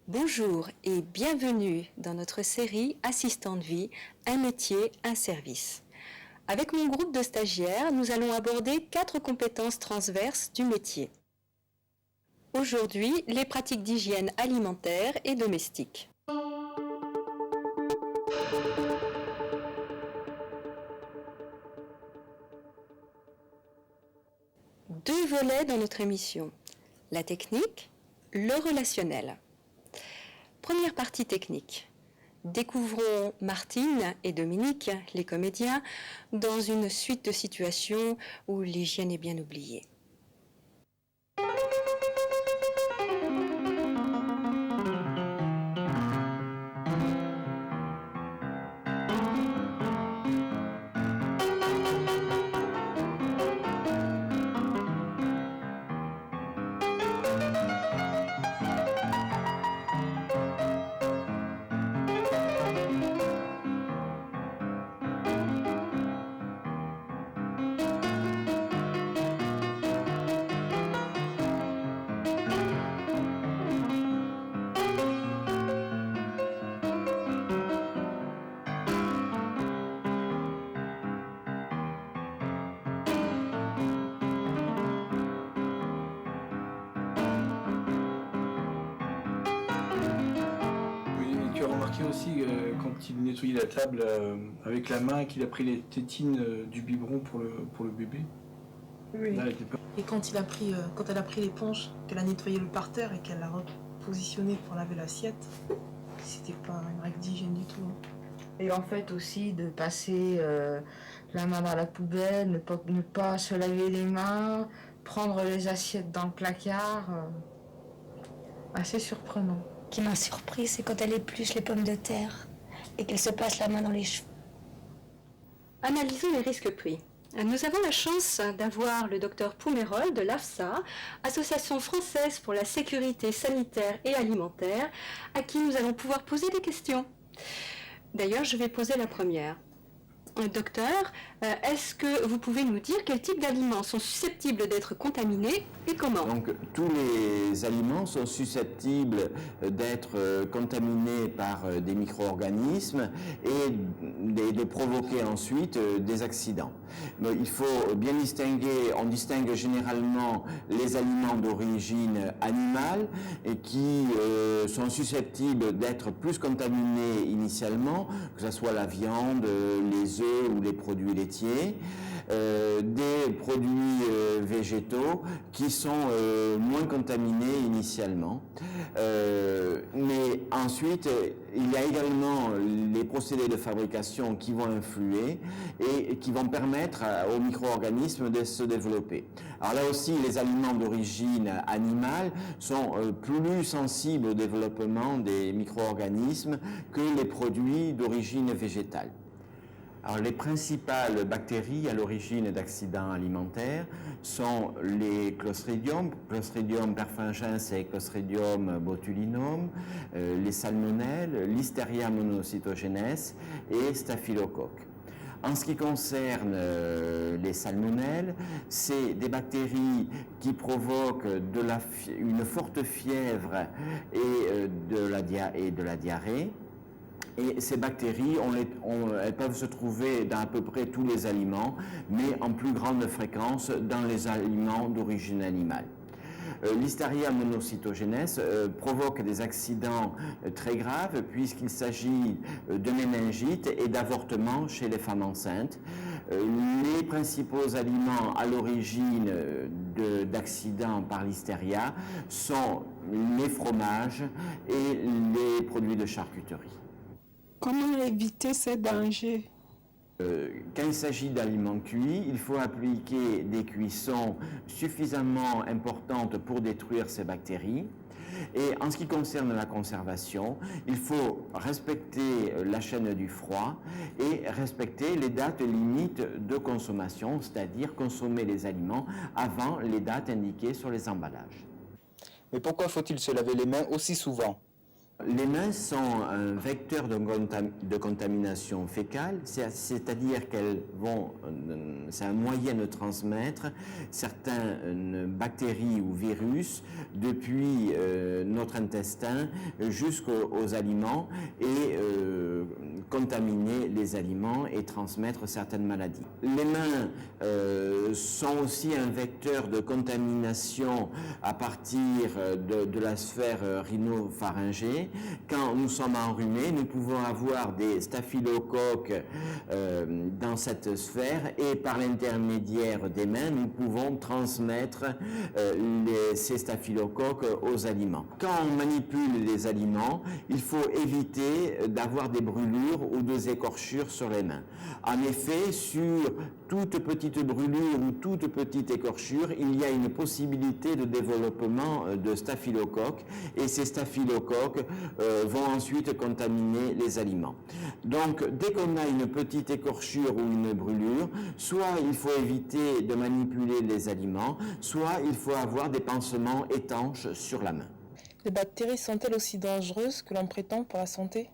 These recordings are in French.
Bonjour et bienvenue dans notre série Assistant de vie, un métier, un service. Avec mon groupe de stagiaires, nous allons aborder 4 compétences transverses du métier. Aujourd'hui, les pratiques d'hygiène alimentaire et domestique. Deux volets dans notre émission, la technique, le relationnel. Première partie technique. Découvrons Martine et Dominique, les comédiens, dans une suite de situations où l'hygiène est bien oubliée. Tu as remarqué aussi quand il nettoyait la table avec la main qu'il a pris les tétines du biberon pour le bébé. Oui. Là, elle était pas... Et quand elle a pris l'éponge, qu'elle a nettoyé le parterre et qu'elle l'a repositionné pour laver l'assiette, c'était pas une règle d'hygiène du tout. Et en fait aussi de passer la main dans la poubelle, ne pas se laver les mains, prendre les assiettes dans le placard, assez surprenant. Ce qui m'a surpris, c'est quand elle épluche les pommes de terre et qu'elle se passe la main dans les cheveux. Analysons les risques pris. Nous avons la chance d'avoir le docteur Poumerol de l'AFSA, Association française pour la sécurité sanitaire et alimentaire, à qui nous allons pouvoir poser des questions. D'ailleurs, je vais poser la première. Docteur, est-ce que vous pouvez nous dire quel type d'aliments sont susceptibles d'être contaminés et comment? Donc tous les aliments sont susceptibles d'être contaminés par des micro-organismes et de provoquer ensuite des accidents. Mais il faut bien distinguer, on distingue généralement les aliments d'origine animale et qui sont susceptibles d'être plus contaminés initialement, que ce soit la viande, les œufs ou les produits laitiers, des produits végétaux qui sont moins contaminés initialement. Mais ensuite, il y a également les procédés de fabrication qui vont influer et qui vont permettre aux micro-organismes de se développer. Alors là aussi, les aliments d'origine animale sont plus sensibles au développement des micro-organismes que les produits d'origine végétale. Alors, les principales bactéries à l'origine d'accidents alimentaires sont les Clostridium perfringens et Clostridium botulinum, les salmonelles, Listeria monocytogenes et Staphylocoque. En ce qui concerne les salmonelles, c'est des bactéries qui provoquent une forte fièvre et de la diarrhée. Et ces bactéries, elles peuvent se trouver dans à peu près tous les aliments, mais en plus grande fréquence dans les aliments d'origine animale. Listeria monocytogenes provoque des accidents très graves puisqu'il s'agit de méningite et d'avortement chez les femmes enceintes. Les principaux aliments à l'origine d'accidents par listeria sont les fromages et les produits de charcuterie. Comment éviter ces dangers? Quand il s'agit d'aliments cuits, il faut appliquer des cuissons suffisamment importantes pour détruire ces bactéries. Et en ce qui concerne la conservation, il faut respecter la chaîne du froid et respecter les dates limites de consommation, c'est-à-dire consommer les aliments avant les dates indiquées sur les emballages. Mais pourquoi faut-il se laver les mains aussi souvent? Les mains sont un vecteur de contamination fécale, c'est-à-dire qu'elles vont, c'est un moyen de transmettre certaines bactéries ou virus depuis notre intestin jusqu'aux aliments et contaminer les aliments et transmettre certaines maladies. Les mains sont aussi un vecteur de contamination à partir de la sphère rhinopharyngée. Quand nous sommes enrhumés, nous pouvons avoir des staphylocoques dans cette sphère et par l'intermédiaire des mains, nous pouvons transmettre ces staphylocoques aux aliments. Quand on manipule les aliments, il faut éviter d'avoir des brûlures ou des écorchures sur les mains. En effet, sur toute petite brûlure ou toute petite écorchure, il y a une possibilité de développement de staphylocoques et ces staphylocoques vont ensuite contaminer les aliments. Donc, dès qu'on a une petite écorchure ou une brûlure, soit il faut éviter de manipuler les aliments, soit il faut avoir des pansements étanches sur la main. Les bactéries sont-elles aussi dangereuses que l'on prétend pour la santé ?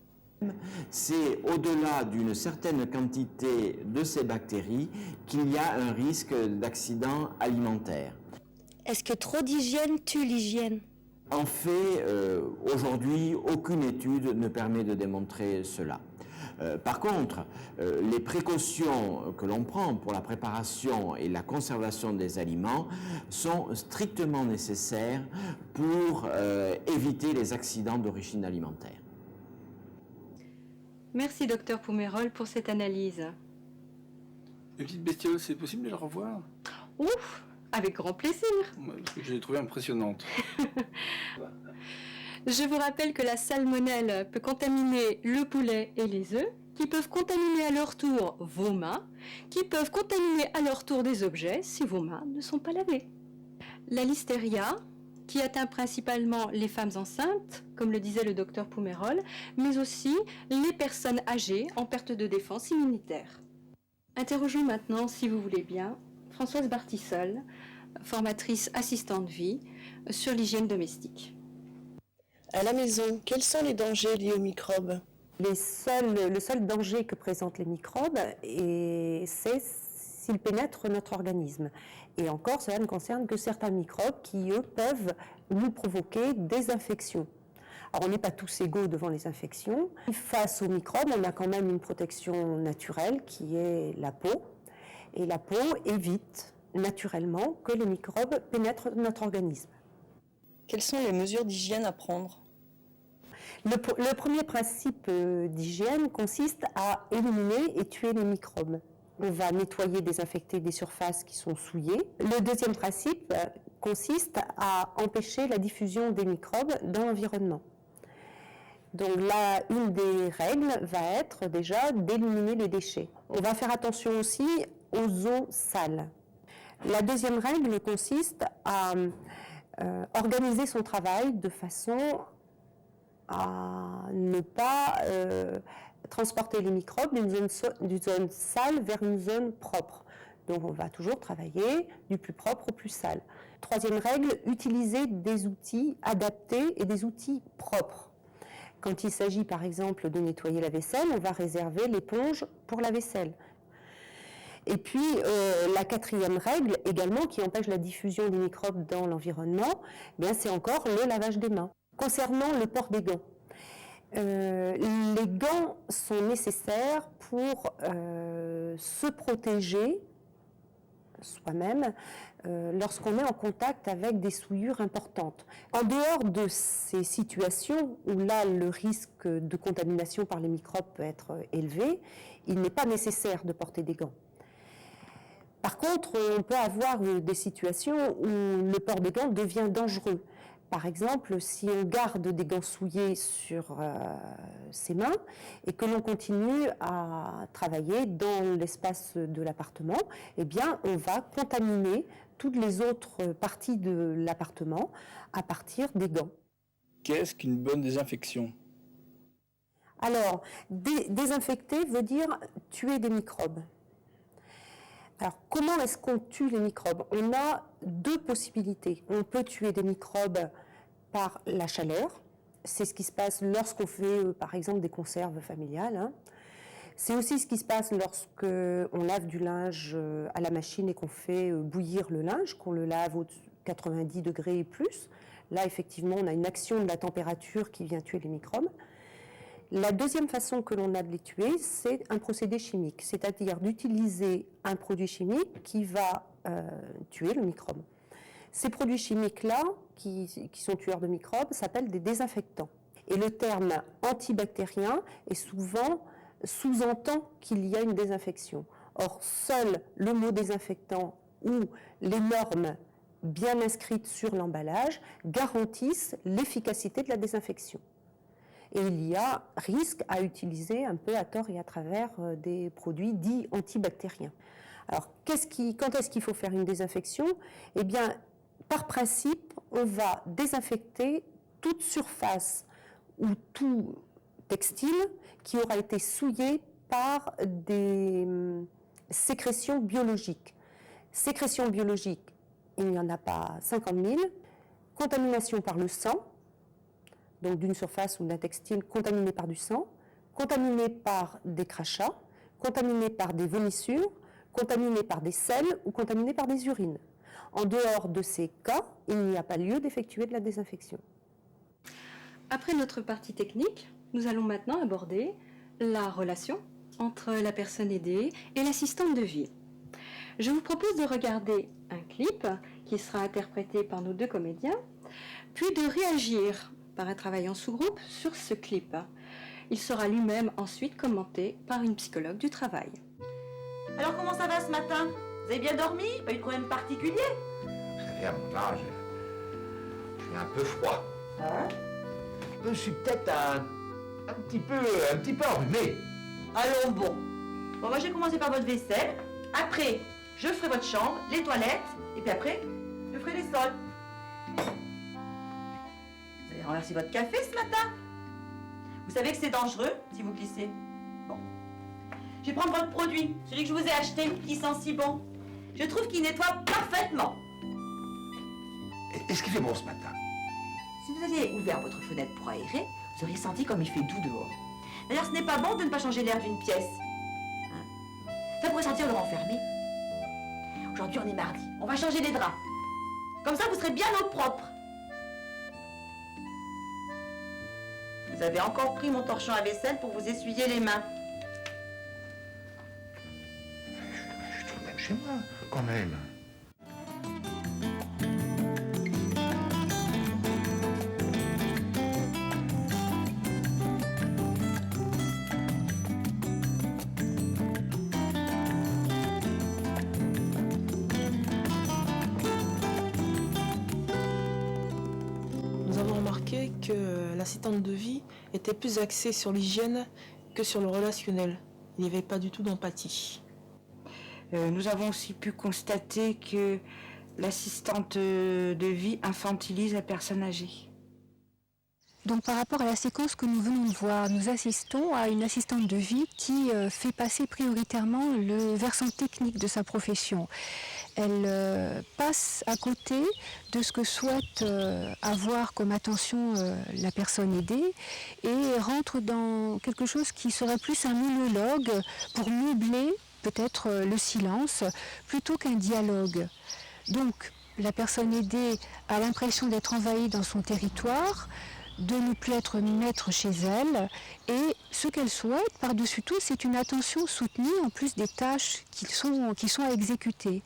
C'est au-delà d'une certaine quantité de ces bactéries qu'il y a un risque d'accident alimentaire. Est-ce que trop d'hygiène tue l'hygiène? En fait, aujourd'hui, aucune étude ne permet de démontrer cela. Par contre, les précautions que l'on prend pour la préparation et la conservation des aliments sont strictement nécessaires pour éviter les accidents d'origine alimentaire. Merci Dr Poumérol pour cette analyse. Les petites bestioles, c'est possible de les revoir? Ouf, avec grand plaisir. Je l'ai trouvée impressionnante. Je vous rappelle que la salmonelle peut contaminer le poulet et les œufs, qui peuvent contaminer à leur tour vos mains, qui peuvent contaminer à leur tour des objets si vos mains ne sont pas lavées. La listeria, qui atteint principalement les femmes enceintes, comme le disait le docteur Poumérol, mais aussi les personnes âgées en perte de défense immunitaire. Interrogeons maintenant, si vous voulez bien, Françoise Bartissol, formatrice assistante vie, sur l'hygiène domestique. À la maison, quels sont les dangers liés aux microbes? Le seul danger que présentent les microbes, c'est s'ils pénètrent notre organisme. Et encore, cela ne concerne que certains microbes qui, eux, peuvent nous provoquer des infections. Alors, on n'est pas tous égaux devant les infections. Face aux microbes, on a quand même une protection naturelle qui est la peau. Et la peau évite naturellement que les microbes pénètrent notre organisme. Quelles sont les mesures d'hygiène à prendre? Le premier principe d'hygiène consiste à éliminer et tuer les microbes. On va nettoyer, désinfecter des surfaces qui sont souillées. Le deuxième principe consiste à empêcher la diffusion des microbes dans l'environnement. Donc là, une des règles va être déjà d'éliminer les déchets. On va faire attention aussi aux eaux sales. La deuxième règle consiste à organiser son travail de façon à ne pas transporter les microbes d'une zone sale vers une zone propre. Donc on va toujours travailler du plus propre au plus sale. Troisième règle, utiliser des outils adaptés et des outils propres. Quand il s'agit par exemple de nettoyer la vaisselle, on va réserver l'éponge pour la vaisselle. Et puis la quatrième règle également qui empêche la diffusion des microbes dans l'environnement, c'est encore le lavage des mains. Concernant le port des gants, les gants sont nécessaires pour se protéger soi-même lorsqu'on est en contact avec des souillures importantes. En dehors de ces situations où là le risque de contamination par les microbes peut être élevé, il n'est pas nécessaire de porter des gants. Par contre, on peut avoir des situations où le port des gants devient dangereux. Par exemple, si on garde des gants souillés sur ses mains et que l'on continue à travailler dans l'espace de l'appartement, on va contaminer toutes les autres parties de l'appartement à partir des gants. Qu'est-ce qu'une bonne désinfection? Alors, désinfecter veut dire tuer des microbes. Alors, comment est-ce qu'on tue les microbes? On a deux possibilités. On peut tuer des microbes par la chaleur, c'est ce qui se passe lorsqu'on fait, par exemple, des conserves familiales, hein. C'est aussi ce qui se passe lorsqu'on lave du linge à la machine et qu'on fait bouillir le linge, qu'on le lave aux 90 degrés et plus. Là, effectivement, on a une action de la température qui vient tuer les microbes. La deuxième façon que l'on a de les tuer, c'est un procédé chimique, c'est-à-dire d'utiliser un produit chimique qui va tuer le microbe. Ces produits chimiques-là, qui sont tueurs de microbes, s'appellent des désinfectants. Et le terme antibactérien est souvent sous-entend qu'il y a une désinfection. Or, seul le mot désinfectant ou les normes bien inscrites sur l'emballage garantissent l'efficacité de la désinfection. Et il y a risque à utiliser un peu à tort et à travers des produits dits antibactériens. Alors, quand est-ce qu'il faut faire une désinfection? Eh bien, par principe, on va désinfecter toute surface ou tout textile qui aura été souillé par des sécrétions biologiques. Sécrétions biologiques, il n'y en a pas 50 000. Contamination par le sang, donc d'une surface ou d'un textile contaminé par du sang, contaminé par des crachats, contaminé par des vomissures, contaminé par des selles ou contaminé par des urines. En dehors de ces cas, il n'y a pas lieu d'effectuer de la désinfection. Après notre partie technique, nous allons maintenant aborder la relation entre la personne aidée et l'assistante de vie. Je vous propose de regarder un clip qui sera interprété par nos deux comédiens, puis de réagir par un travail en sous-groupe sur ce clip. Il sera lui-même ensuite commenté par une psychologue du travail. Alors comment ça va ce matin? Vous avez bien dormi? Pas eu de problème particulier? Vous savez, à mon âge, j'ai un peu froid. Hein? Je suis peut-être un petit peu enrhumé. Allons bon. Bon, moi je vais commencer par votre vaisselle. Après, je ferai votre chambre, les toilettes. Et puis après, je ferai les sols. Vous avez renversé votre café ce matin? Vous savez que c'est dangereux si vous glissez. Bon. Je vais prendre votre produit, celui que je vous ai acheté, qui sent si bon. Je trouve qu'il nettoie parfaitement. Est-ce qu'il fait bon ce matin? Si vous aviez ouvert votre fenêtre pour aérer, vous auriez senti comme il fait doux dehors. D'ailleurs, ce n'est pas bon de ne pas changer l'air d'une pièce. Hein? Ça pourrait sentir le renfermer. Aujourd'hui, on est mardi. On va changer les draps. Comme ça, vous serez bien au propre. Vous avez encore pris mon torchon à vaisselle pour vous essuyer les mains. Je suis tout de même chez moi, quand même. Nous avons remarqué que l'assistante de vie était plus axée sur l'hygiène que sur le relationnel. Il n'y avait pas du tout d'empathie. Nous avons aussi pu constater que l'assistante de vie infantilise la personne âgée. Donc par rapport à la séquence que nous venons de voir, nous assistons à une assistante de vie qui fait passer prioritairement le versant technique de sa profession. Elle passe à côté de ce que souhaite avoir comme attention la personne aidée et rentre dans quelque chose qui serait plus un monologue pour meubler peut-être le silence plutôt qu'un dialogue. Donc la personne aidée a l'impression d'être envahie dans son territoire, de ne plus être maître chez elle, et ce qu'elle souhaite par-dessus tout, c'est une attention soutenue en plus des tâches qui sont à exécuter.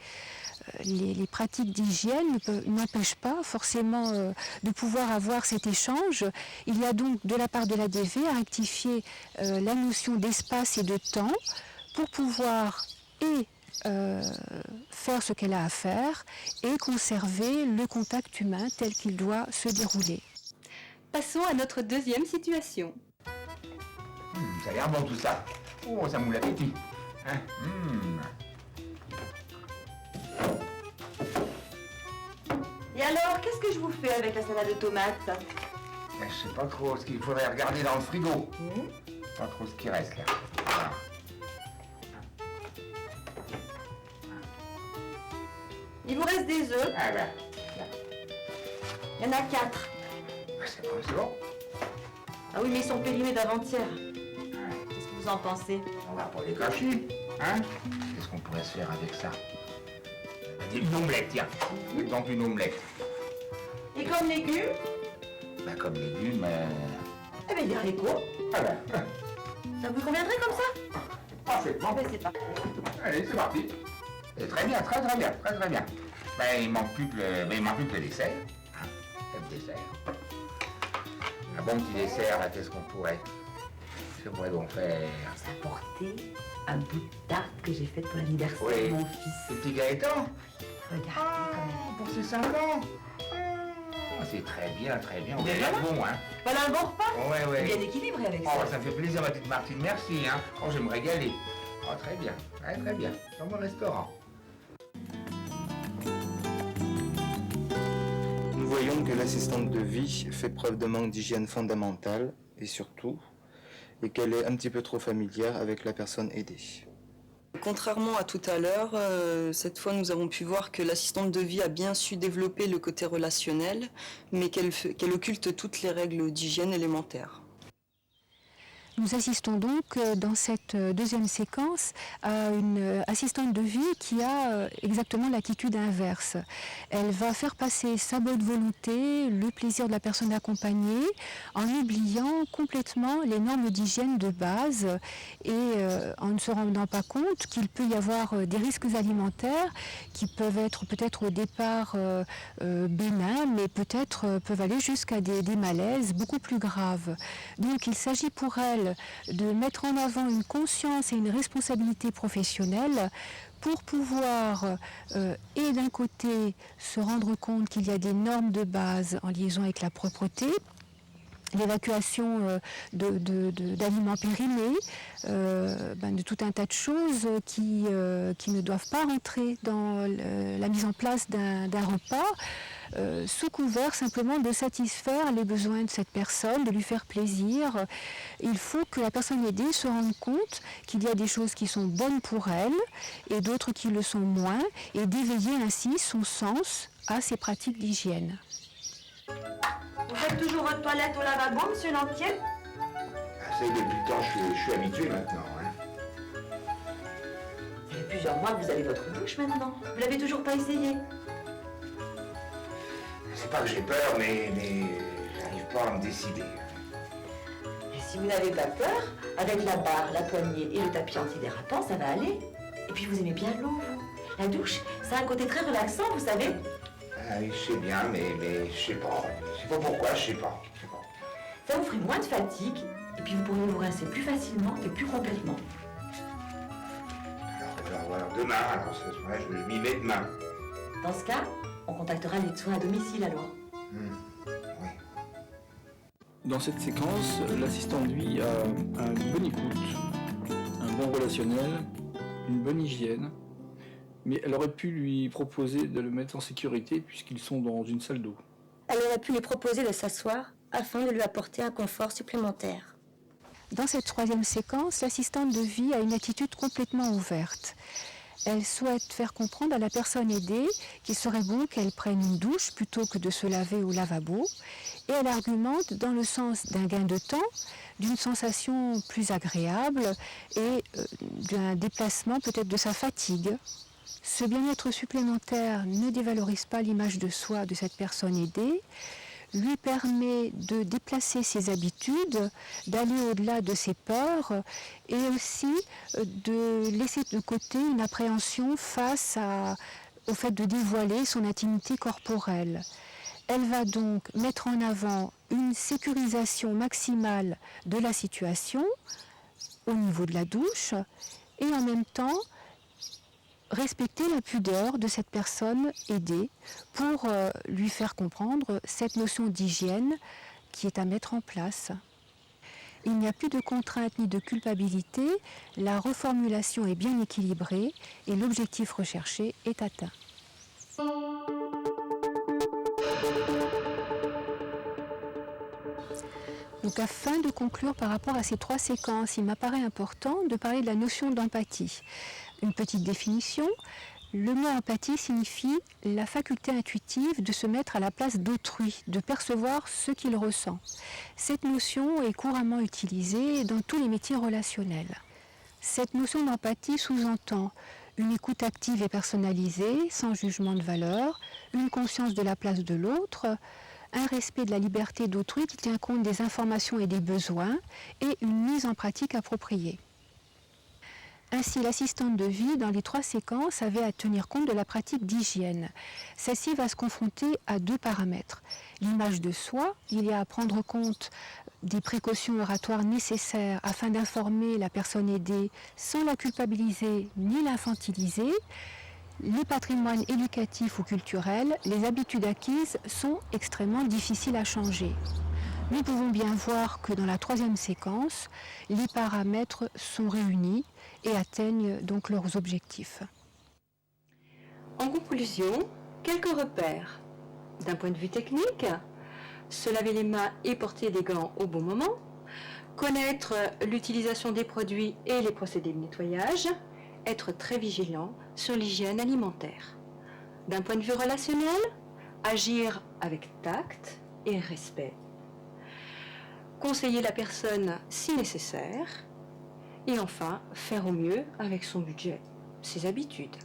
Les pratiques d'hygiène n'empêchent pas forcément de pouvoir avoir cet échange. Il y a donc de la part de la DV à rectifier la notion d'espace et de temps pour pouvoir faire ce qu'elle a à faire et conserver le contact humain tel qu'il doit se dérouler. Passons à notre deuxième situation. Ça a l'air bon tout ça. Oh, ça moule l'appétit. Hein? Et alors, qu'est-ce que je vous fais avec la salade de tomates? Je sais pas trop ce qu'il faudrait regarder dans le frigo. Pas trop ce qui reste là. Voilà. Il vous reste des œufs. Ah ben, Il y en a 4. c'est bon. Ah oui, mais ils sont périmés d'avant-hier. Qu'est-ce que vous en pensez? On va pas les cacher, hein? Qu'est-ce qu'on pourrait se faire avec ça? Une omelette, tiens. Donc une omelette. Et comme légumes? Bah, comme légumes, Eh bien, des haricots. Ah ben, Ça vous conviendrait comme ça? parfaitement. Ben, c'est parti. Allez, c'est parti. Et très bien, très bien, très bien. Ben, il manque plus que le dessert. Hein, le dessert. Un bon petit dessert, là, qu'est-ce qu'on pourrait donc faire? Vous apportez un bout de tarte que j'ai faite pour l'anniversaire Oui. de mon fils. Le petit Gaëtan? Regardez comme elle est. Pour ses 5 ans. C'est très bien, très bien. On Mais a l'air voilà. bon, hein? Voilà un bon repas. Ouais. Bien équilibré avec Oh, ça. ça me fait plaisir, ma petite Martine, merci, hein. Oh, je vais me régaler. Oh, très bien, ouais, très bien. Dans mon restaurant. Nous voyons que l'assistante de vie fait preuve de manque d'hygiène fondamentale et surtout, et qu'elle est un petit peu trop familière avec la personne aidée. Contrairement à tout à l'heure, cette fois nous avons pu voir que l'assistante de vie a bien su développer le côté relationnel, mais qu'elle occulte toutes les règles d'hygiène élémentaires. Nous assistons donc dans cette deuxième séquence à une assistante de vie qui a exactement l'attitude inverse. Elle va faire passer sa bonne volonté, le plaisir de la personne accompagnée, en oubliant complètement les normes d'hygiène de base et en ne se rendant pas compte qu'il peut y avoir des risques alimentaires qui peuvent être peut-être au départ bénins, mais peut-être peuvent aller jusqu'à des malaises beaucoup plus graves. Donc il s'agit pour elle de mettre en avant une conscience et une responsabilité professionnelle pour pouvoir et d'un côté se rendre compte qu'il y a des normes de base en liaison avec la propreté, l'évacuation d'aliments périmés, de tout un tas de choses qui ne doivent pas rentrer dans la mise en place d'un repas, sous couvert simplement de satisfaire les besoins de cette personne, de lui faire plaisir. Il faut que la personne aidée se rende compte qu'il y a des choses qui sont bonnes pour elle et d'autres qui le sont moins, et d'éveiller ainsi son sens à ces pratiques d'hygiène. Vous faites toujours votre toilette au lavabo, monsieur Lantier? C'est depuis le temps, je suis habitué maintenant, hein. Ça fait plusieurs mois que vous avez votre douche maintenant. Vous l'avez toujours pas essayé? C'est pas que j'ai peur, mais j'arrive pas à me décider. Et si vous n'avez pas peur, avec la barre, la poignée et le tapis antidérapant, ça va aller. Et puis vous aimez bien l'eau, vous. La douche, ça a un côté très relaxant, vous savez. Ah oui, je sais bien, mais je sais pas. Je sais pas pourquoi, je sais pas. Ça vous ferait moins de fatigue, et puis vous pourriez vous rincer plus facilement et plus complètement. Alors demain, ce soir, je m'y mets demain. Dans ce cas, on contactera les soins à domicile alors. Dans cette séquence, l'assistant de vie a une bonne écoute, un bon relationnel, une bonne hygiène, mais elle aurait pu lui proposer de le mettre en sécurité puisqu'ils sont dans une salle d'eau. Elle aurait pu lui proposer de s'asseoir afin de lui apporter un confort supplémentaire. Dans cette troisième séquence, l'assistante de vie a une attitude complètement ouverte. Elle souhaite faire comprendre à la personne aidée qu'il serait bon qu'elle prenne une douche plutôt que de se laver au lavabo, et elle argumente dans le sens d'un gain de temps, d'une sensation plus agréable et d'un déplacement peut-être de sa fatigue. Ce bien-être supplémentaire ne dévalorise pas l'image de soi de cette personne aidée, lui permet de déplacer ses habitudes, d'aller au-delà de ses peurs et aussi de laisser de côté une appréhension face au fait de dévoiler son intimité corporelle. Elle va donc mettre en avant une sécurisation maximale de la situation au niveau de la douche et en même temps respecter la pudeur de cette personne aidée pour lui faire comprendre cette notion d'hygiène qui est à mettre en place. Il n'y a plus de contrainte ni de culpabilité, la reformulation est bien équilibrée et l'objectif recherché est atteint. Donc afin de conclure par rapport à ces trois séquences, il m'apparaît important de parler de la notion d'empathie. Une petite définition, Le mot empathie signifie la faculté intuitive de se mettre à la place d'autrui, de percevoir ce qu'il ressent. Cette notion est couramment utilisée dans tous les métiers relationnels. Cette notion d'empathie sous-entend une écoute active et personnalisée, sans jugement de valeur, une conscience de la place de l'autre, un respect de la liberté d'autrui qui tient compte des informations et des besoins, et une mise en pratique appropriée. Ainsi, l'assistante de vie, dans les 3 séquences, avait à tenir compte de la pratique d'hygiène. Celle-ci va se confronter à 2 paramètres. L'image de soi, il y a à prendre compte des précautions oratoires nécessaires afin d'informer la personne aidée sans la culpabiliser ni l'infantiliser. Les patrimoines éducatifs ou culturels, les habitudes acquises sont extrêmement difficiles à changer. Nous pouvons bien voir que dans la 3e séquence, les paramètres sont réunis et atteignent donc leurs objectifs. En conclusion, quelques repères. D'un point de vue technique, se laver les mains et porter des gants au bon moment, connaître l'utilisation des produits et les procédés de nettoyage, être très vigilant sur l'hygiène alimentaire. D'un point de vue relationnel, agir avec tact et respect. Conseiller la personne si nécessaire. Et enfin, faire au mieux avec son budget, ses habitudes.